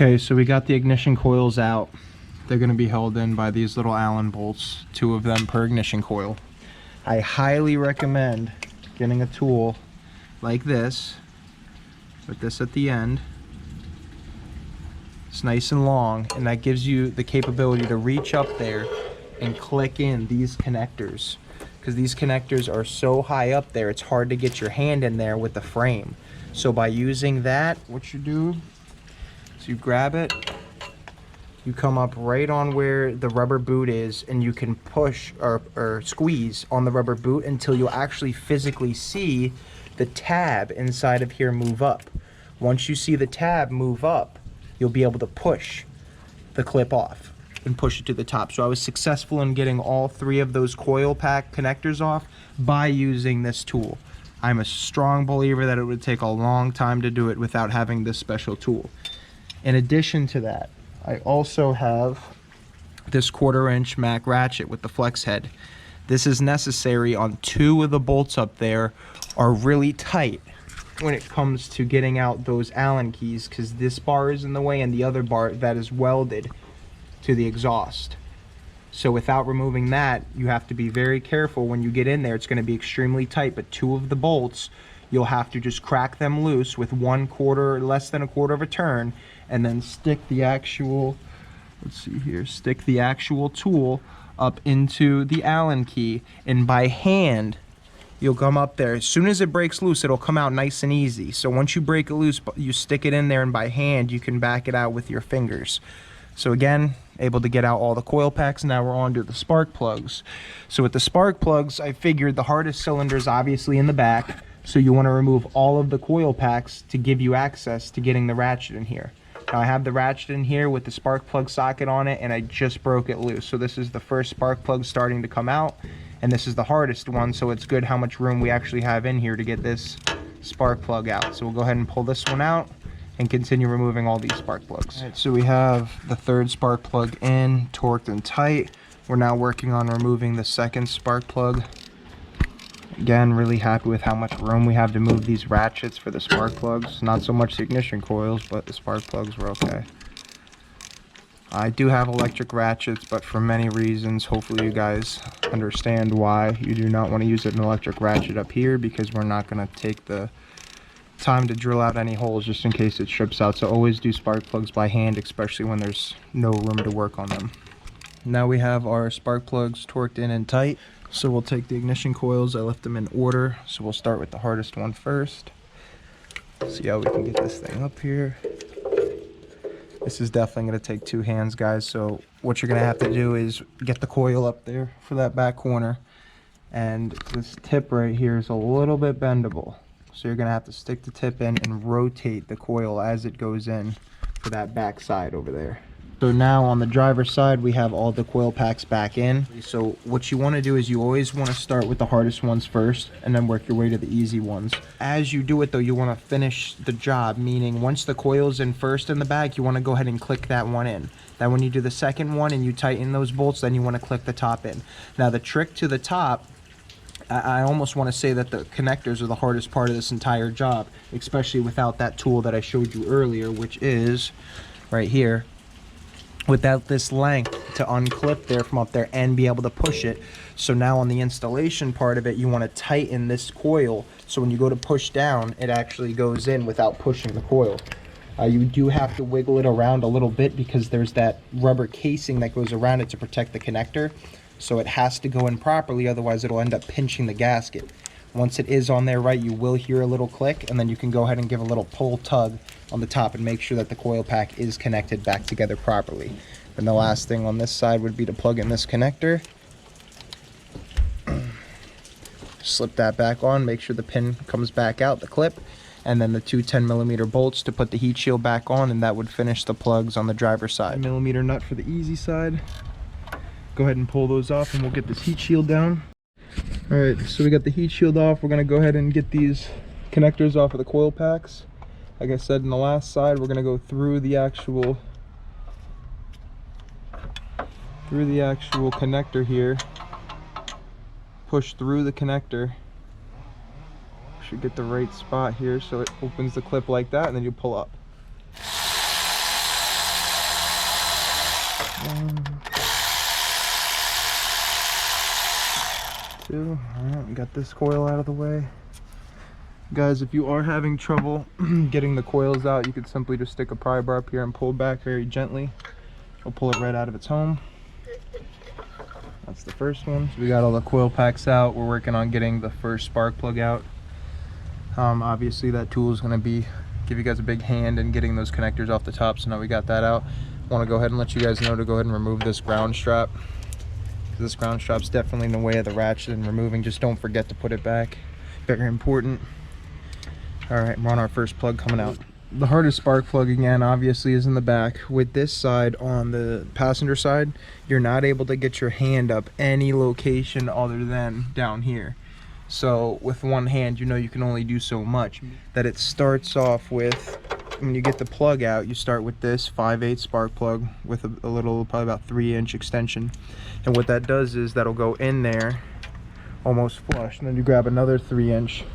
Okay, so we got the ignition coils out. They're going to be held in by these little Allen bolts, 2 of them per ignition coil. I highly recommend getting a tool like this, with this at the end. It's nice and long, and that gives you the capability to reach up there and click in these connectors, because these connectors are so high up there, it's hard to get your hand in there with the frame. So by using that, what you do is you grab it, you come up right on where the rubber boot is, and you can push or squeeze on the rubber boot until you'll actually physically see the tab inside of here move up. Once you see the tab move up, you'll be able to push the clip off and push it to the top. So I was successful in getting all 3 of those coil pack connectors off by using this tool. I'm a strong believer that it would take a long time to do it without having this special tool. In addition to that, I also have this 1/4 inch Mac ratchet with the flex head. This is necessary on 2 of the bolts up there are really tight when it comes to getting out those Allen keys, because this bar is in the way and the other bar that is welded to the exhaust. So without removing that, you have to be very careful when you get in there. It's going to be extremely tight, but 2 of the bolts, you'll have to just crack them loose with 1/4, less than 1/4 of a turn, and then stick the actual, let's see here, stick the actual tool up into the Allen key, and by hand, you'll come up there. As soon as it breaks loose, it'll come out nice and easy. So once you break it loose, you stick it in there, and by hand, you can back it out with your fingers. So again, able to get out all the coil packs. Now we're on to the spark plugs. So with the spark plugs, I figured the hardest cylinder is obviously in the back. So you want to remove all of the coil packs to give you access to getting the ratchet in here. Now I have the ratchet in here with the spark plug socket on it, and I just broke it loose. So this is the first spark plug starting to come out, and this is the hardest one, so it's good how much room we actually have in here to get this spark plug out. So we'll go ahead and pull this one out and continue removing all these spark plugs. All right, so we have the 3rd spark plug in, torqued and tight. We're now working on removing the 2nd spark plug. Again, really happy with how much room we have to move these ratchets for the spark plugs. Not so much the ignition coils, but the spark plugs were okay. I do have electric ratchets, but for many reasons, hopefully you guys understand why you do not want to use an electric ratchet up here, because we're not going to take the time to drill out any holes just in case it strips out. So always do spark plugs by hand, especially when there's no room to work on them. Now we have our spark plugs torqued in and tight. So we'll take the ignition coils. I left them in order. So we'll start with the hardest one first. See how we can get this thing up here. This is definitely going to take 2 hands, guys. So what you're going to have to do is get the coil up there for that back corner. And this tip right here is a little bit bendable. So you're going to have to stick the tip in and rotate the coil as it goes in for that back side over there. So now on the driver's side, we have all the coil packs back in. So what you want to do is you always want to start with the hardest ones first and then work your way to the easy ones. As you do it though, you want to finish the job, meaning once the coil's in first in the back, you want to go ahead and click that one in. Then when you do the second one and you tighten those bolts, then you want to click the top in. Now the trick to the top, I almost want to say that the connectors are the hardest part of this entire job, especially without that tool that I showed you earlier, which is right here. Without this length to unclip there from up there and be able to push it. So now on the installation part of it, you want to tighten this coil so when you go to push down, it actually goes in without pushing the coil. You do have to wiggle it around a little bit because there's that rubber casing that goes around it to protect the connector. So it has to go in properly, otherwise it'll end up pinching the gasket. Once it is on there right, you will hear a little click, and then you can go ahead and give a little pull tug on the top and make sure that the coil pack is connected back together properly. And the last thing on this side would be to plug in this connector. Slip that back on, make sure the pin comes back out, the clip, and then the 2 10mm bolts to put the heat shield back on, and that would finish the plugs on the driver's side. 10mm nut for the easy side. Go ahead and pull those off and we'll get this heat shield down. Alright, so we got the heat shield off. We're going to go ahead and get these connectors off of the coil packs. Like I said in the last side, we're going to go through the actual connector here. Push through the connector. Should get the right spot here so it opens the clip like that, and then you pull up. 1, 2. Alright, we got this coil out of the way. Guys, if you are having trouble getting the coils out, you could simply just stick a pry bar up here and pull back very gently. It'll pull it right out of its home. That's the first one. So we got all the coil packs out. We're working on getting the first spark plug out. Obviously that tool is going to give you guys a big hand in getting those connectors off the top. So now we got that out. I want to go ahead and let you guys know to go ahead and remove this ground strap. This ground strap's definitely in the way of the ratchet and removing. Just don't forget to put it back. Very important. Alright, we're on our first plug coming out. The hardest spark plug again obviously is in the back. With this side, on the passenger side, you're not able to get your hand up any location other than down here. So with one hand, you know you can only do so much. That it starts off with, when you get the plug out, you start with this 5/8 spark plug with a little, probably about 3-inch extension. And what that does is that'll go in there almost flush, and then you grab another 3-inch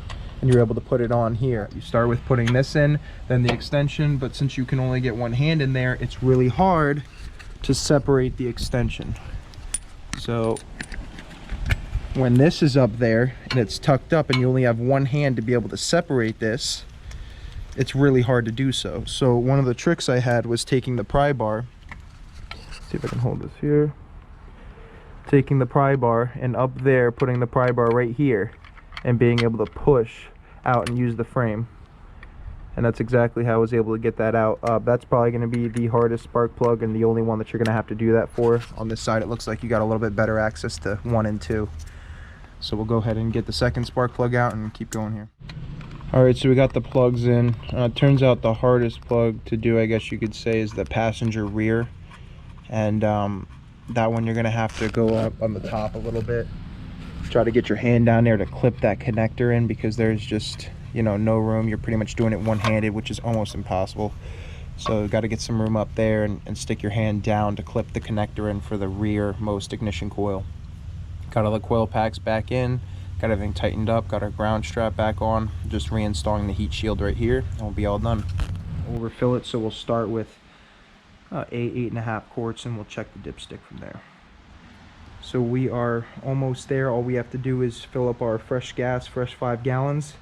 and you're able to put it on here. You start with putting this in, then the extension, but since you can only get one hand in there, it's really hard to separate the extension. So when this is up there and it's tucked up and you only have one hand to be able to separate this, it's really hard to do so. So one of the tricks I had was taking the pry bar, see if I can hold this here, taking the pry bar and up there putting the pry bar right here and being able to push out and use the frame. And that's exactly how I was able to get that out. That's probably going to be the hardest spark plug and the only one that you're going to have to do that for. On this side it looks like you got a little bit better access to 1 and 2. So we'll go ahead and get the second spark plug out and keep going here. Alright, so we got the plugs in. It turns out the hardest plug to do, I guess you could say, is the passenger rear. And that one you're going to have to go up on the top a little bit. Try to get your hand down there to clip that connector in, because there's just, you know, no room. You're pretty much doing it one-handed, which is almost impossible. So got to get some room up there and stick your hand down to clip the connector in for the rearmost ignition coil. Got all the coil packs back in, got everything tightened up, got our ground strap back on, just reinstalling the heat shield right here, and we'll be all done. We'll refill it, so we'll start with 8.5 quarts, and we'll check the dipstick from there. So we are almost there. All we have to do is fill up our fresh gas, fresh 5 gallons,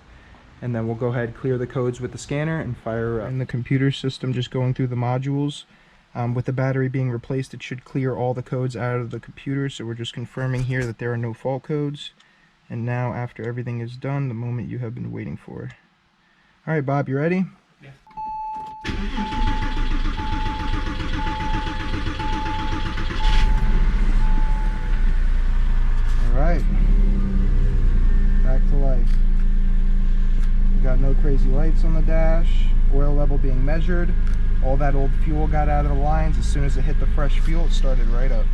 and then we'll go ahead, clear the codes with the scanner, and fire up. In the computer system, just going through the modules, with the battery being replaced, it should clear all the codes out of the computer. So we're just confirming here that there are no fault codes. And now, after everything is done, the moment you have been waiting for. All right, Bob, you ready? Yeah. Alright, back to life. We got no crazy lights on the dash, oil level being measured, all that old fuel got out of the lines. As soon as it hit the fresh fuel, it started right up.